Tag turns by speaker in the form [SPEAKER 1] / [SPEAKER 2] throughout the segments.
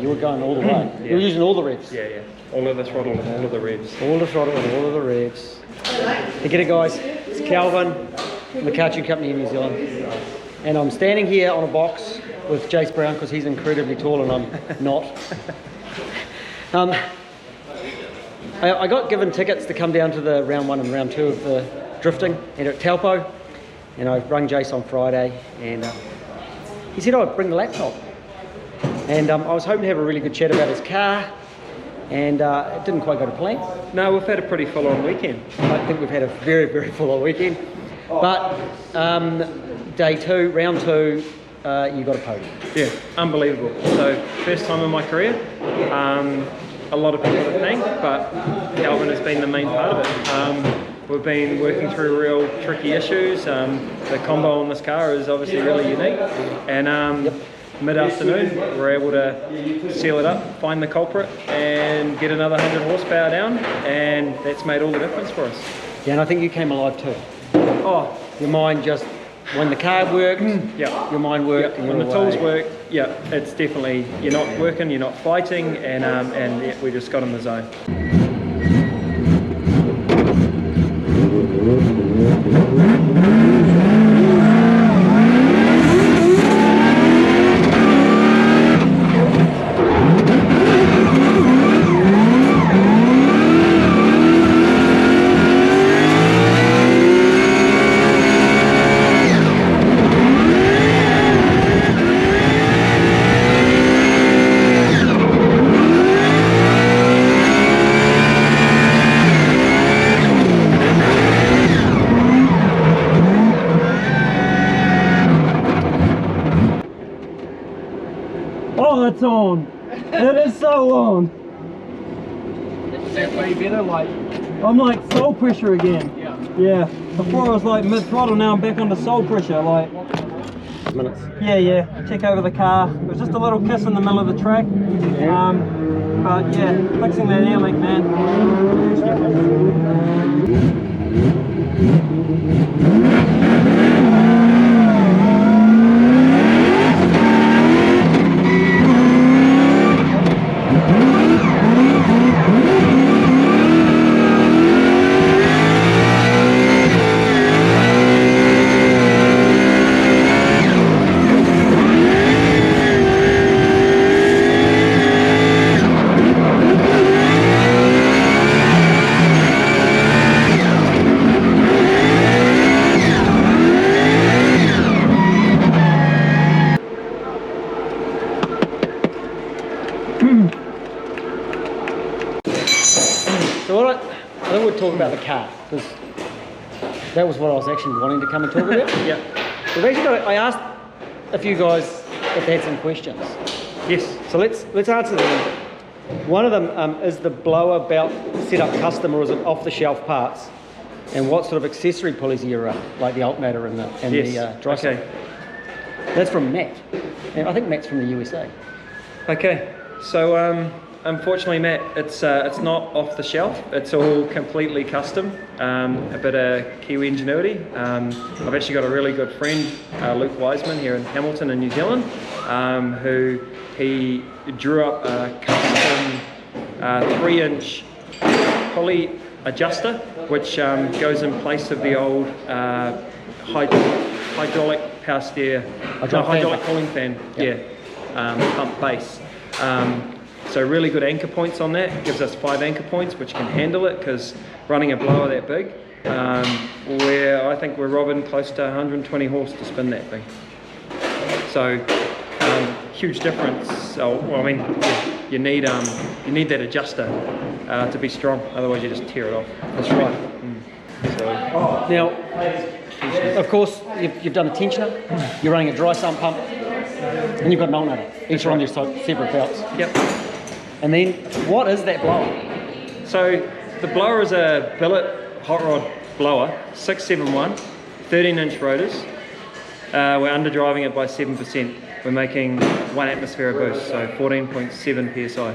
[SPEAKER 1] You were going all the way. You were using all the revs.
[SPEAKER 2] Yeah, yeah. All of the throttle and all of the revs.
[SPEAKER 1] All the throttle and all of the revs. Hey, get it, guys. It's Calvin from the Cartoon Company in New Zealand. And I'm standing here on a box with Jase Brown because he's incredibly tall and I'm not. I got given tickets to come down to the round 1 and round 2 of the drifting and at Taupo. And I rung Jase on Friday and he said I'd bring the laptop. And I was hoping to have a really good chat about his car. And it didn't quite go to plan.
[SPEAKER 2] No, we've had a pretty full-on weekend.
[SPEAKER 1] I think we've had a very, very full-on weekend. But day 2, round 2, you got a podium.
[SPEAKER 2] Yeah, unbelievable. So first time in my career. A lot of people to thank, but Calvin has been the main part of it. We've been working through real tricky issues. The combo on this car is obviously really unique. And mid-afternoon, we're able to seal it up, find the culprit, and get another 100 horsepower down, and that's made all the difference for us.
[SPEAKER 1] Yeah, and I think you came alive too.
[SPEAKER 2] Oh,
[SPEAKER 1] your mind just, when the car worked, your mind worked.
[SPEAKER 2] When the tools work, it's definitely, you're not working, you're not fighting, and we just got in the zone.
[SPEAKER 3] Oh, it's on. It is so on.
[SPEAKER 4] Is that way better? Like,
[SPEAKER 3] I'm like soul pressure again. Yeah. Before I was like mid throttle, now I'm back under soul pressure. Like
[SPEAKER 1] minutes.
[SPEAKER 3] Yeah. Check over the car. It was just a little kiss in the middle of the track. But yeah, fixing that air leak, man.
[SPEAKER 1] So I think we'll talk about the car, because that was what I was actually wanting to come and talk about. We've actually I asked a few guys if they had some questions.
[SPEAKER 2] Yes.
[SPEAKER 1] So let's answer them. One of them is the blower belt set up custom, or is it off the shelf parts? And what sort of accessory pulleys are you run, like the alternator and the dry side?
[SPEAKER 2] Okay.
[SPEAKER 1] That's from Matt, and I think Matt's from the USA.
[SPEAKER 2] Okay. So unfortunately, Matt, it's not off the shelf. It's all completely custom. A bit of Kiwi ingenuity. I've actually got a really good friend, Luke Wiseman, here in Hamilton in New Zealand, who he drew up a custom 3-inch pulley adjuster, which goes in place of the old hydraulic power steer, hydraulic cooling fan, pump base. So really good anchor points on that. It gives us 5 anchor points, which can handle it, because running a blower that big, where I think we're robbing close to 120 horse to spin that thing. So huge difference. So, well, I mean, you need that adjuster to be strong. Otherwise, you just tear it off.
[SPEAKER 1] That's right. Now, of course, you've done a tensioner. You're running a dry sump pump, and you've got an alternator. Each are on your separate belts.
[SPEAKER 2] Yep.
[SPEAKER 1] And then, what is that blower?
[SPEAKER 2] So the blower is a billet hot rod blower, 671, 13-inch rotors. We're underdriving it by 7%. We're making 1 atmosphere of boost, so 14.7 psi.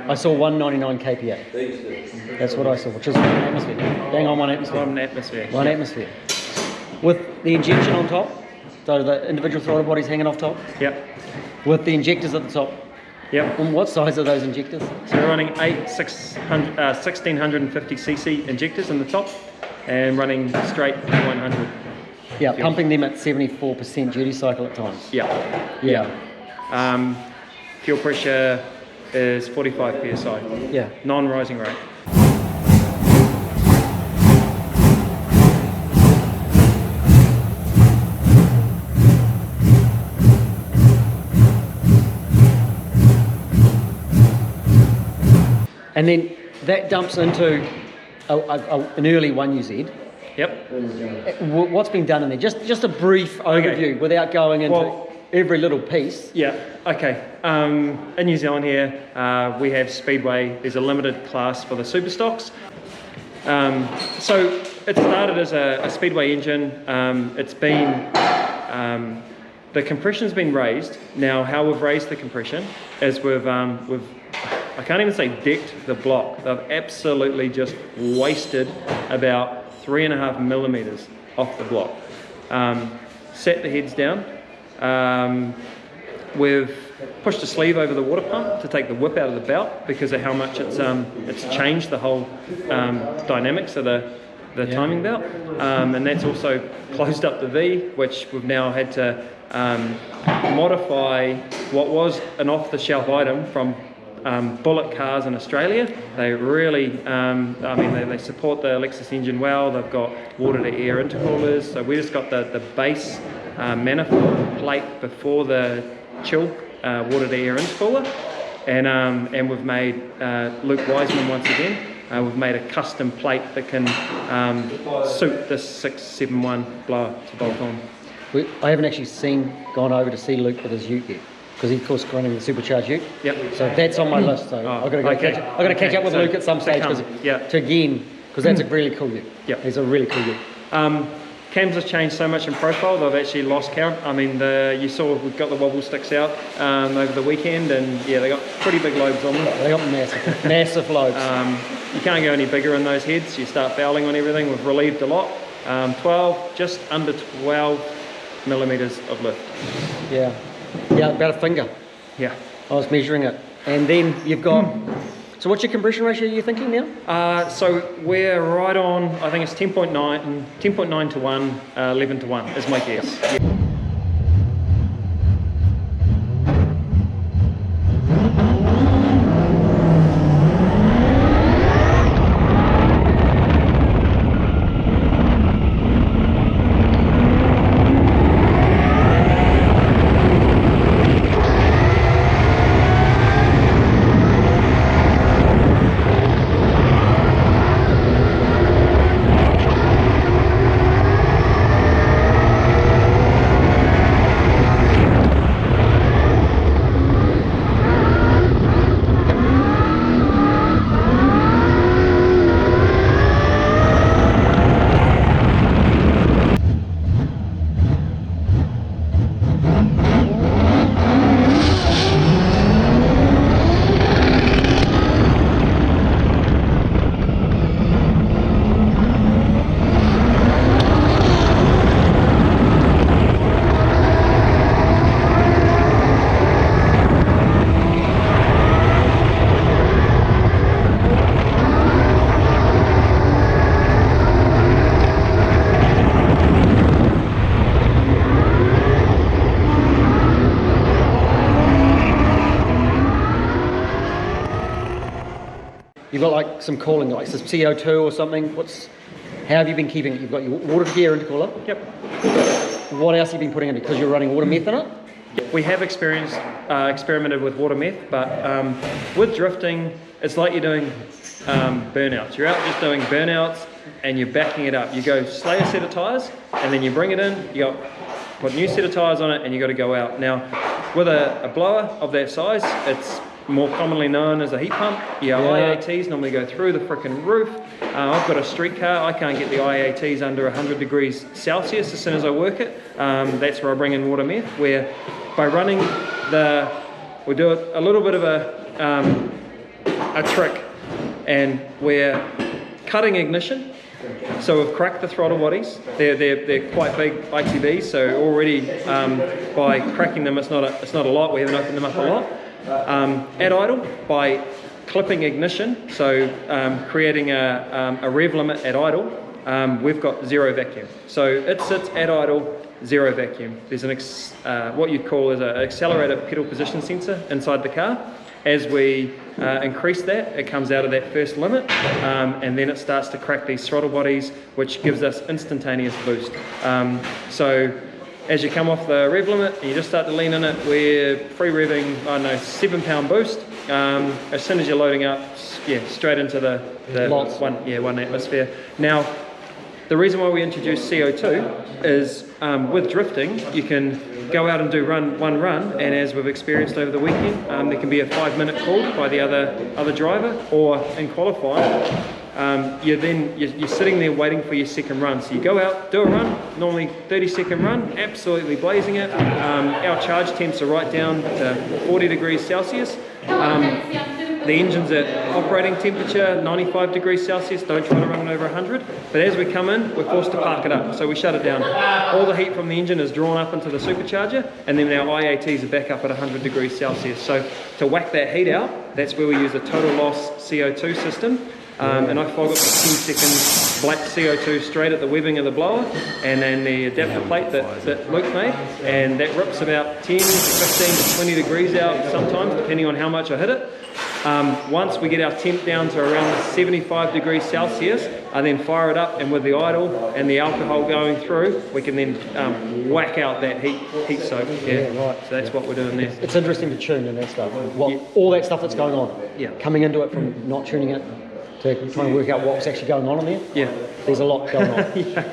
[SPEAKER 1] I saw 199 kPa. That's what I saw, which is 1 atmosphere. Bang on 1 atmosphere.
[SPEAKER 2] 1 atmosphere.
[SPEAKER 1] 1 atmosphere. With the injection on top, so the individual throttle body's hanging off top.
[SPEAKER 2] Yep.
[SPEAKER 1] With the injectors at the top.
[SPEAKER 2] Yep.
[SPEAKER 1] And what size are those injectors?
[SPEAKER 2] So we're running 1650cc injectors in the top and running straight 100.
[SPEAKER 1] Yeah,
[SPEAKER 2] Fuel.
[SPEAKER 1] pumping them at 74% duty cycle at times.
[SPEAKER 2] Yeah. Fuel pressure is 45 psi.
[SPEAKER 1] Yeah.
[SPEAKER 2] Non-rising rate.
[SPEAKER 1] And then that dumps into an early 1uz.
[SPEAKER 2] Yep.
[SPEAKER 1] What's been done in there? Just a brief overview without going into every little piece.
[SPEAKER 2] Yeah, okay. In New Zealand here, we have Speedway. There's a limited class for the super stocks. So it started as a Speedway engine. It's been, the compression's been raised. Now, how we've raised the compression is we've I can't even say decked the block. They've absolutely just wasted about 3.5 millimeters off the block. Set the heads down. We've pushed a sleeve over the water pump to take the whip out of the belt because of how much it's changed the whole dynamics of the timing belt. And that's also closed up the V, which we've now had to modify what was an off-the-shelf item from Bullet cars in Australia. They really, they support the Lexus engine well. They've got water-to-air intercoolers. So we just got the base manifold plate before the chill water-to-air intercooler, and we've made Luke Wiseman once again. We've made a custom plate that can suit this 671 blower to bolt on.
[SPEAKER 1] I haven't actually gone over to see Luke with his ute yet, because he's of course running the supercharged ute.
[SPEAKER 2] Yep.
[SPEAKER 1] So that's on my list. So I've got to catch up with Luke at some stage because that's a really cool ute.
[SPEAKER 2] Yeah.
[SPEAKER 1] He's a really cool ute.
[SPEAKER 2] Cams have changed so much in profile, they've actually lost count. I mean, you saw we've got the wobble sticks out over the weekend, and yeah, they got pretty big lobes on them.
[SPEAKER 1] They got massive lobes.
[SPEAKER 2] You can't go any bigger in those heads. You start fouling on everything. We've relieved a lot. 12, just under 12 millimeters of lift.
[SPEAKER 1] Yeah, about a finger.
[SPEAKER 2] Yeah.
[SPEAKER 1] I was measuring it, and then you've got. So what's your compression ratio you're thinking now?
[SPEAKER 2] So we're right on, I think it's 10.9 to 1, 11 to 1 is my guess. Yeah.
[SPEAKER 1] You've got like some cooling, like some CO2 or something. How have you been keeping it? You've got your water-to-air intercooler.
[SPEAKER 2] Yep.
[SPEAKER 1] What else have you been putting in it? Because you're running water meth in it?
[SPEAKER 2] We have experimented with water meth, but with drifting, it's like you're doing burnouts. You're out just doing burnouts and you're backing it up. You go slay a set of tyres and then you bring it in, you got put a new set of tyres on it and you got to go out. Now, with a blower of that size, it's more commonly known as a heat pump. Your IATs normally go through the frickin' roof. I've got a street car, I can't get the IATs under 100 degrees Celsius as soon as I work it. That's where I bring in water meth, where by running we do a little bit of a trick, and we're cutting ignition So we've cracked the throttle bodies. They're quite big ITBs, so already by cracking them, it's not a lot. We haven't opened them up a lot. At idle, by clipping ignition, so creating a rev limit at idle, we've got zero vacuum. So it sits at idle, zero vacuum. There's what you'd call is an accelerator pedal position sensor inside the car. As we increase that, it comes out of that first limit, and then it starts to crack these throttle bodies, which gives us instantaneous boost. So as you come off the rev limit and you just start to lean in it, we're free revving, 7-pound boost. As soon as you're loading up, straight into the one atmosphere. Now, the reason why we introduced CO2 is with drifting, you can go out and do one run, and as we've experienced over the weekend, there can be a 5-minute call by the other driver, or in qualifying, you're sitting there waiting for your second run. So you go out, do a run, normally 30-second run, absolutely blazing it. Our charge temps are right down to 40 degrees Celsius. The engine's at operating temperature, 95 degrees Celsius. Don't try to run it over 100. But as we come in, we're forced to park it up. So we shut it down. All the heat from the engine is drawn up into the supercharger, and then our IATs are back up at 100 degrees Celsius. So to whack that heat out, that's where we use a total loss CO2 system. And I fog up for 10 seconds black CO2 straight at the webbing of the blower, and then the adapter plate that Luke made, and that rips about 10 to 15 to 20 degrees out sometimes, depending on how much I hit it. Once we get our temp down to around 75 degrees Celsius, I then fire it up, and with the idle and the alcohol going through, we can then whack out that heat soak. Yeah, right. So that's what we're doing there.
[SPEAKER 1] It's interesting to tune in that stuff. All that stuff that's going on.
[SPEAKER 2] Yeah.
[SPEAKER 1] Coming into it from not tuning it to trying to work out what's actually going on in there.
[SPEAKER 2] Yeah.
[SPEAKER 1] There's a lot going on.
[SPEAKER 2] Yeah.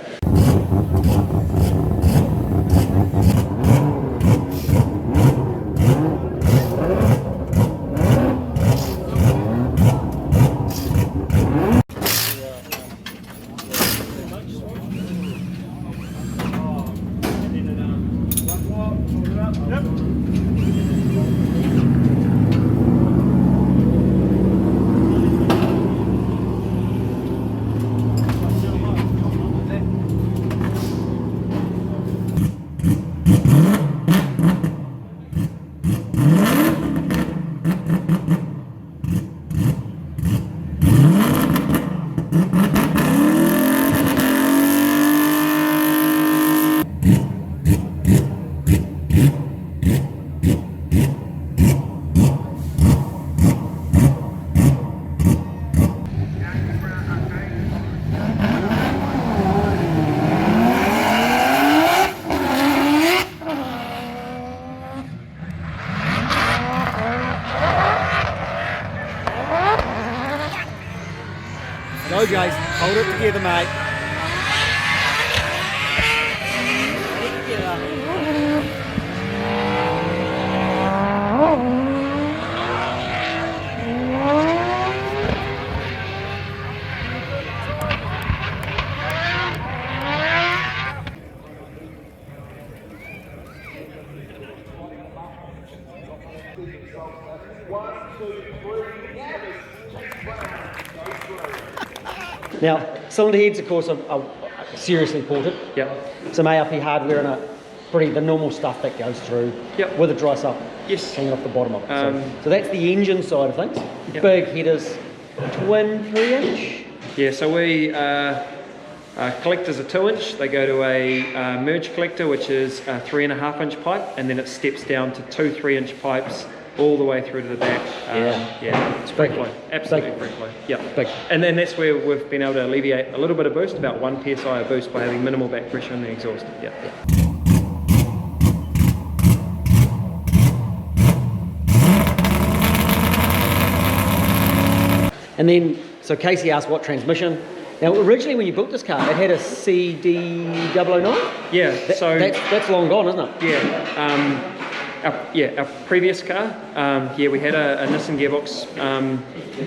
[SPEAKER 5] Go Jase, hold it together mate.
[SPEAKER 1] Now, cylinder heads, of course, are seriously ported.
[SPEAKER 2] Yep.
[SPEAKER 1] Some ARP hardware and the normal stuff that goes through with a dry sump hanging off the bottom of it. So that's the engine side of things.
[SPEAKER 2] Yep.
[SPEAKER 1] Big headers, twin 3-inch.
[SPEAKER 2] Yeah, so we collectors are 2-inch. They go to a merge collector, which is a 3.5-inch pipe, and then it steps down to 2 3-inch pipes all the way through to the back. It's free flow, absolutely free flow. Big. And then that's where we've been able to alleviate a little bit of boost, about 1 psi of boost, by having minimal back pressure in the exhaust.
[SPEAKER 1] And then, so Casey asked what transmission. Now, originally when you built this car, it had a CD009?
[SPEAKER 2] Yeah,
[SPEAKER 1] that's long gone, isn't it?
[SPEAKER 2] Yeah. Our previous car, we had a Nissan gearbox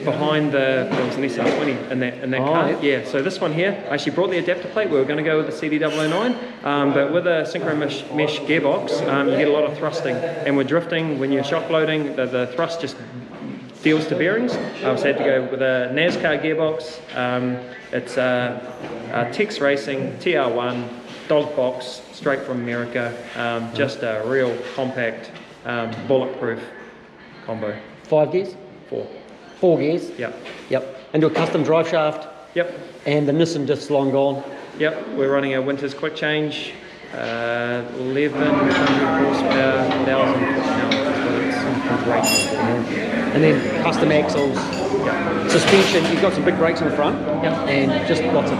[SPEAKER 2] behind there was an SR20 in that car. Yeah, so this one here, I actually brought the adapter plate. We were going to go with the CD009, but with a synchro mesh gearbox, you get a lot of thrusting. And with drifting, when you're shock loading, the thrust just feels to bearings. I also had to go with a NASCAR gearbox. It's a Tex Racing TR1 dog box, straight from America. Just a real compact, bulletproof combo.
[SPEAKER 1] 5 gears?
[SPEAKER 2] 4.
[SPEAKER 1] 4 gears?
[SPEAKER 2] Yep.
[SPEAKER 1] And do a custom drive shaft?
[SPEAKER 2] Yep.
[SPEAKER 1] And the Nissan discs long gone?
[SPEAKER 2] Yep. We're running a winter's quick change, 1100 horsepower, 1000 foot-pound. That's what it's rated.
[SPEAKER 1] And then custom axles, suspension. You've got some big brakes on the front, and just lots of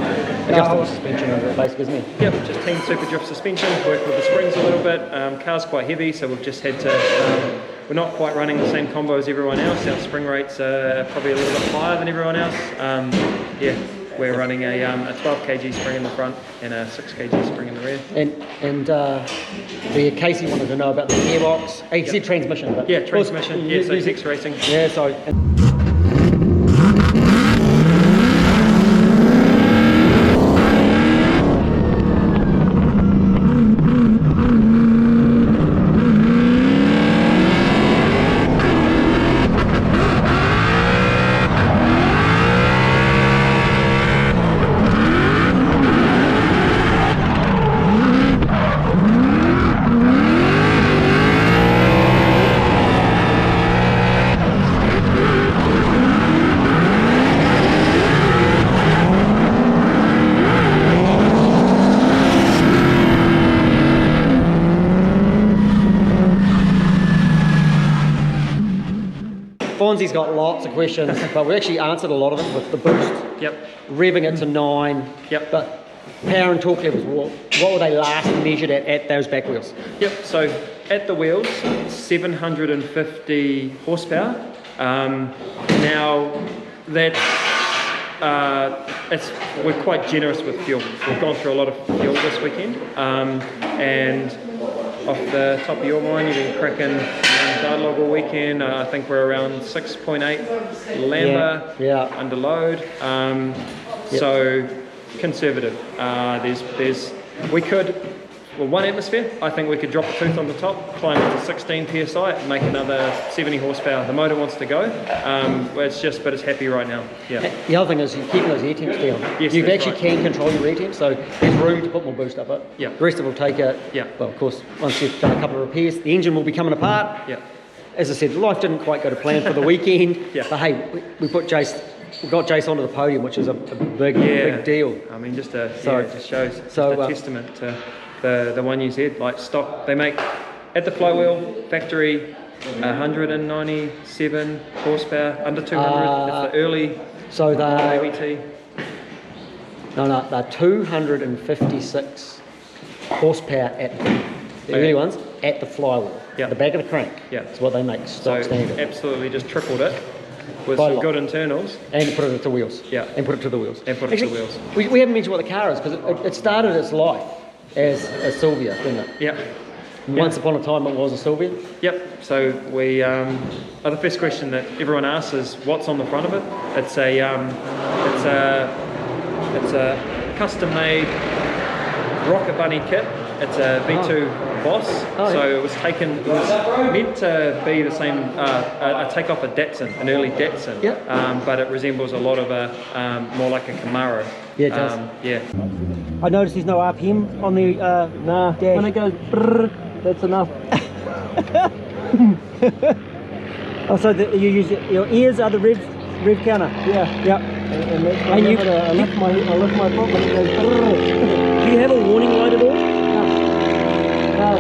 [SPEAKER 1] adjustable suspension over it, basically, isn't it?
[SPEAKER 2] Yep, just Team Super Drift suspension. Work with the springs a little bit. Car's quite heavy, so we've just had to. We're not quite running the same combo as everyone else. Our spring rates are probably a little bit higher than everyone else. We're running a 12 kg spring in the front and a 6 kg spring in the rear.
[SPEAKER 1] And the Casey wanted to know about the gearbox. He said transmission, but
[SPEAKER 2] transmission. So Tex Racing.
[SPEAKER 1] Yeah, so. Fonzie's got lots of questions, but we actually answered a lot of them with the boost.
[SPEAKER 2] Yep.
[SPEAKER 1] Revving it to 9.
[SPEAKER 2] Yep.
[SPEAKER 1] But power and torque levels, what were they last measured at those back wheels?
[SPEAKER 2] Yep. So at the wheels, 750 horsepower. Now that's we're quite generous with fuel. We've gone through a lot of fuel this weekend, and off the top of your mind, you've been cracking dialogue all weekend. I think we're around 6.8 lambda under load. So conservative. We could. Well, 1 atmosphere, I think we could drop a tooth on the top, climb up to 16 psi, and make another 70 horsepower. The motor wants to go, but it's happy right now. Yeah.
[SPEAKER 1] The other thing is you're keeping those air temps down.
[SPEAKER 2] Yes,
[SPEAKER 1] you
[SPEAKER 2] that's
[SPEAKER 1] actually
[SPEAKER 2] right.
[SPEAKER 1] can control your air temps, so there's room to put more boost up it.
[SPEAKER 2] Yeah.
[SPEAKER 1] The rest of it will take it.
[SPEAKER 2] Yeah.
[SPEAKER 1] Well, of course, once you've done a couple of repairs, the engine will be coming apart.
[SPEAKER 2] Yeah.
[SPEAKER 1] As I said, life didn't quite go to plan for the weekend.
[SPEAKER 2] Yeah.
[SPEAKER 1] But hey, we got Jase onto the podium, which is a big deal.
[SPEAKER 2] I mean, it just shows a testament to the 1uz, like stock. They make at the flywheel factory 197 horsepower, under 200. It's the early ABT.
[SPEAKER 1] They're 256 horsepower at the early ones at the flywheel.
[SPEAKER 2] Yeah.
[SPEAKER 1] The back of the crank.
[SPEAKER 2] Yeah.
[SPEAKER 1] That's what they make stock standard.
[SPEAKER 2] Absolutely just tripled it with
[SPEAKER 1] By
[SPEAKER 2] some
[SPEAKER 1] lot.
[SPEAKER 2] good internals.
[SPEAKER 1] And put it to the wheels.
[SPEAKER 2] Yeah.
[SPEAKER 1] And put it to the wheels.
[SPEAKER 2] And
[SPEAKER 1] Actually, we haven't mentioned what the car is, because it started its life as Silvia, didn't it?
[SPEAKER 2] Yeah.
[SPEAKER 1] Once upon a time it was a Silvia.
[SPEAKER 2] Yep. So we the first question that everyone asks is what's on the front of it. It's a custom-made Rocket Bunny kit. It's a V2 Boss. So it was meant to be the same a takeoff of Datsun, an early Datsun.
[SPEAKER 1] Yep.
[SPEAKER 2] But it resembles a lot of a more like a Camaro.
[SPEAKER 1] Yeah, it does. I noticed there's no RPM on the dash.
[SPEAKER 3] When it goes brrr, that's enough.
[SPEAKER 1] So you use your ears are the rev counter.
[SPEAKER 3] Yeah. And that's when I lift my foot when it goes brrr.
[SPEAKER 1] Do you have a warning light at all?
[SPEAKER 3] No.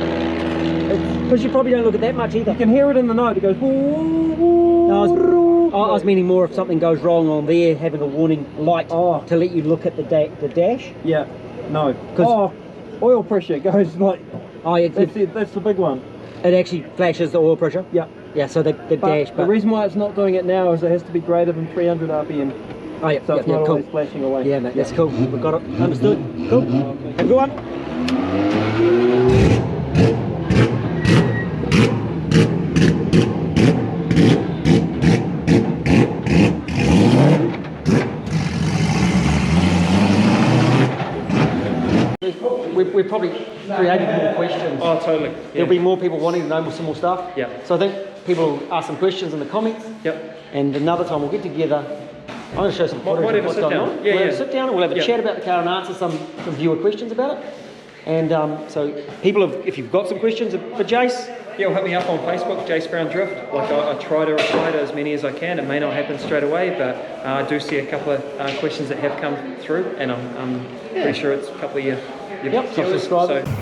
[SPEAKER 1] Because you probably don't look at that much either.
[SPEAKER 3] You can hear it in the night. It goes.
[SPEAKER 1] No, I was meaning more if something goes wrong on there, having a warning light to let you look at the dash.
[SPEAKER 3] Yeah. No. Oil pressure goes like. That's the big one.
[SPEAKER 1] It actually flashes the oil pressure.
[SPEAKER 3] Yeah.
[SPEAKER 1] Yeah. So the dash.
[SPEAKER 3] The reason why it's not doing it now is it has to be greater than 300 RPM.
[SPEAKER 1] Oh yeah.
[SPEAKER 3] So it's not always flashing away.
[SPEAKER 1] Yeah, mate, that's cool. We've got it. Understood. Cool.
[SPEAKER 3] Okay.
[SPEAKER 1] Have a good one. We've probably created more questions.
[SPEAKER 2] Oh, totally. Yeah.
[SPEAKER 1] There'll be more people wanting to know some more stuff.
[SPEAKER 2] Yeah.
[SPEAKER 1] So I think people will ask some questions in the comments.
[SPEAKER 2] Yep.
[SPEAKER 1] and another time we'll get together. I'm going to show some footage of what's going on.
[SPEAKER 2] Yeah,
[SPEAKER 1] we'll have a sit down and we'll have a
[SPEAKER 2] Yeah.
[SPEAKER 1] chat about the car and answer some viewer questions about it. And so people, if you've got some questions for Jase,
[SPEAKER 2] Yeah, well, hit me up on Facebook, Jase Brown Drift. Like I try to reply to as many as I can. It may not happen straight away, but I do see a couple of questions that have come through, and I'm pretty sure it's a couple of your
[SPEAKER 1] Yep,
[SPEAKER 2] viewers.
[SPEAKER 1] subscribers.
[SPEAKER 2] So,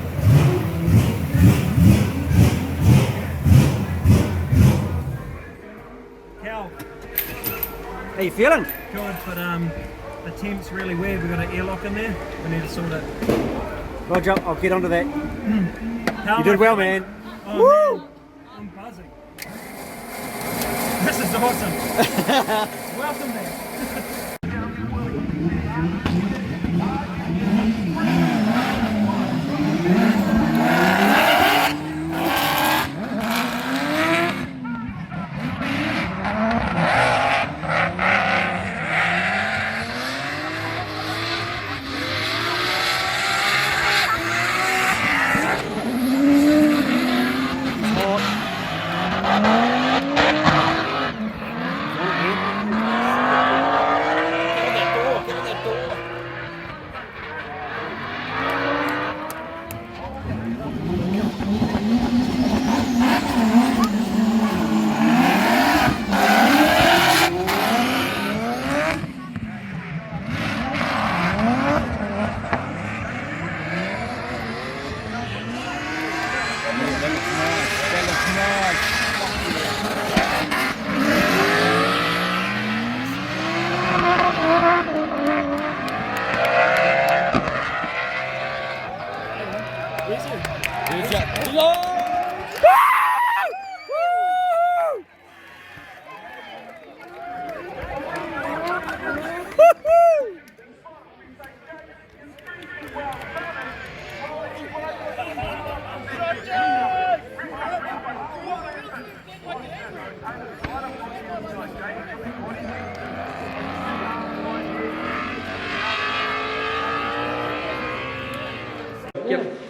[SPEAKER 3] Cal,
[SPEAKER 5] How you feeling?
[SPEAKER 3] good, but the temp's really weird. We've got an airlock in there. We need to sort it.
[SPEAKER 5] Roger, I'll get onto that.
[SPEAKER 3] How
[SPEAKER 5] You did
[SPEAKER 3] am I
[SPEAKER 5] well,
[SPEAKER 3] feeling?
[SPEAKER 5] man.
[SPEAKER 3] Oh,
[SPEAKER 5] Woo!
[SPEAKER 3] man, I'm buzzing. This is awesome. Welcome there.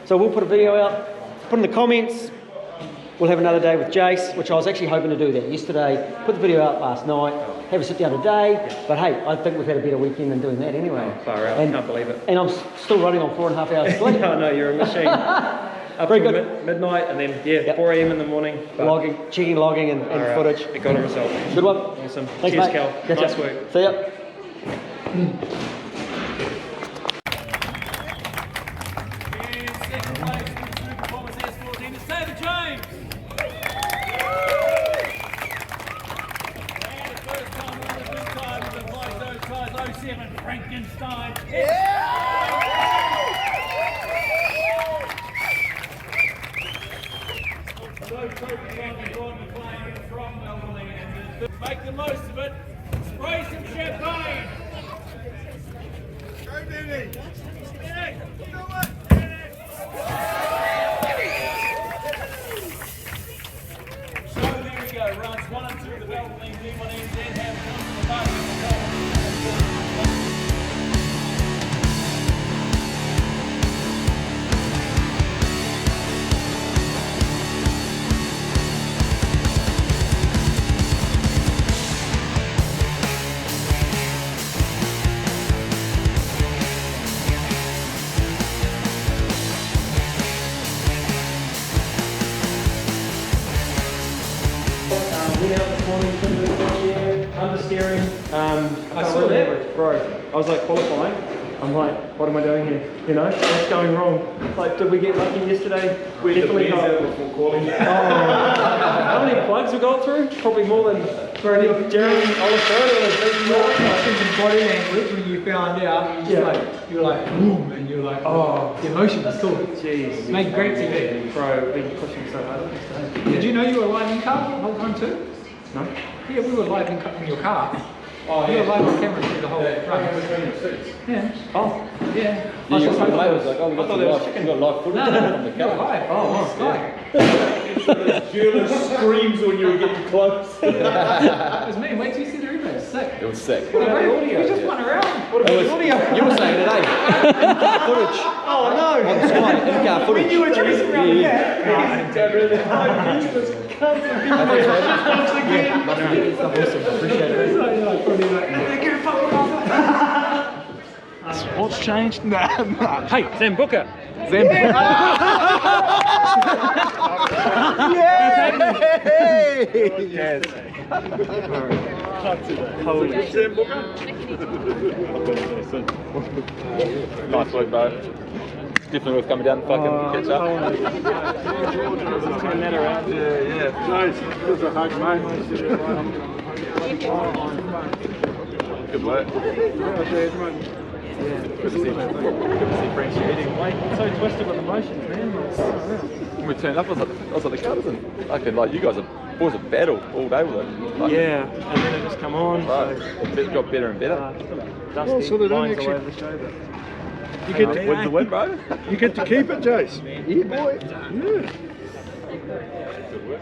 [SPEAKER 1] so we'll put a video out, put in the comments. We'll have another day with Jase, which I was actually hoping to do that yesterday. Put the video out last night, have a sit down today. But hey, I think we've had a better weekend than doing that anyway.
[SPEAKER 2] far out,
[SPEAKER 1] And-
[SPEAKER 2] can't believe it.
[SPEAKER 1] And I'm still running on 4.5 hours sleep.
[SPEAKER 2] No, no, you're a machine. Up
[SPEAKER 1] Very
[SPEAKER 2] till
[SPEAKER 1] good.
[SPEAKER 2] midnight, and then
[SPEAKER 1] Yep.
[SPEAKER 2] 4 a.m. in the morning. But
[SPEAKER 1] Checking logging and
[SPEAKER 2] far out.
[SPEAKER 1] footage.
[SPEAKER 2] It got a result.
[SPEAKER 1] Good one.
[SPEAKER 2] Awesome.
[SPEAKER 1] Thanks,
[SPEAKER 2] Cheers,
[SPEAKER 1] mate.
[SPEAKER 2] Cal.
[SPEAKER 1] Catch
[SPEAKER 2] Nice
[SPEAKER 1] ya.
[SPEAKER 2] work.
[SPEAKER 1] See ya.
[SPEAKER 6] Frankenstein. Make the most of it. Spray some champagne. Go, Benny. So there we go. Rounds 1 and 2 of the Valvoline D1 NZ have come to the bottom.
[SPEAKER 2] Went out this morning, couldn't do it, understeering. I saw that, bro. I was like qualifying. I'm like, what am I doing here? You know, what's going wrong? Like, did we get lucky yesterday? We definitely not.
[SPEAKER 4] Before calling.
[SPEAKER 2] How many plugs we got through? Probably more than Jeremy Oliver.
[SPEAKER 4] I think some body language when you found out, you were like, boom, and you're like,
[SPEAKER 2] Oh,
[SPEAKER 4] the emotion was cool.
[SPEAKER 2] jeez.
[SPEAKER 4] Made great TV.
[SPEAKER 2] Bro, been pushing so hard.
[SPEAKER 4] Did you know you were live in car the whole time too?
[SPEAKER 2] No?
[SPEAKER 4] Yeah, we were live in your car. Oh, you were live on camera through the whole run. Yeah.
[SPEAKER 2] Oh,
[SPEAKER 4] Yeah.
[SPEAKER 7] Yeah, you were like, oh, we
[SPEAKER 2] I thought
[SPEAKER 7] got
[SPEAKER 2] there was
[SPEAKER 7] live, we got live footage from the
[SPEAKER 4] You were
[SPEAKER 7] car.
[SPEAKER 4] live.
[SPEAKER 2] Oh,
[SPEAKER 4] Sky.
[SPEAKER 7] Fearless screams when you were getting close.
[SPEAKER 4] That was me. Wait till you see the replay. It's sick.
[SPEAKER 7] It was sick.
[SPEAKER 4] We just went around.
[SPEAKER 7] You were saying it, eh? Footage.
[SPEAKER 5] Oh no!
[SPEAKER 7] On Sky, in-car footage.
[SPEAKER 5] You were chasing around the cat.
[SPEAKER 6] What's changed? Nah.
[SPEAKER 2] Hey, Zambuca.
[SPEAKER 7] Nice work, bro. It's definitely worth coming down and fucking catch up.
[SPEAKER 6] Gives a hug, mate.
[SPEAKER 7] Good work. Good to see French eating.
[SPEAKER 2] So twisted with emotions, man.
[SPEAKER 7] When we turned up, I was like, the car doesn't fucking like you guys are boys a battle all day with it. Like,
[SPEAKER 2] Yeah, and then it just come on.
[SPEAKER 7] right. It got better and better.
[SPEAKER 2] Dusty
[SPEAKER 6] so they don't
[SPEAKER 2] lines all
[SPEAKER 6] actually-
[SPEAKER 2] over the show, but
[SPEAKER 6] You get to,
[SPEAKER 7] Wins the win, bro.
[SPEAKER 6] you get to keep it, Jase. Yeah, boy. Yeah.
[SPEAKER 7] Good work.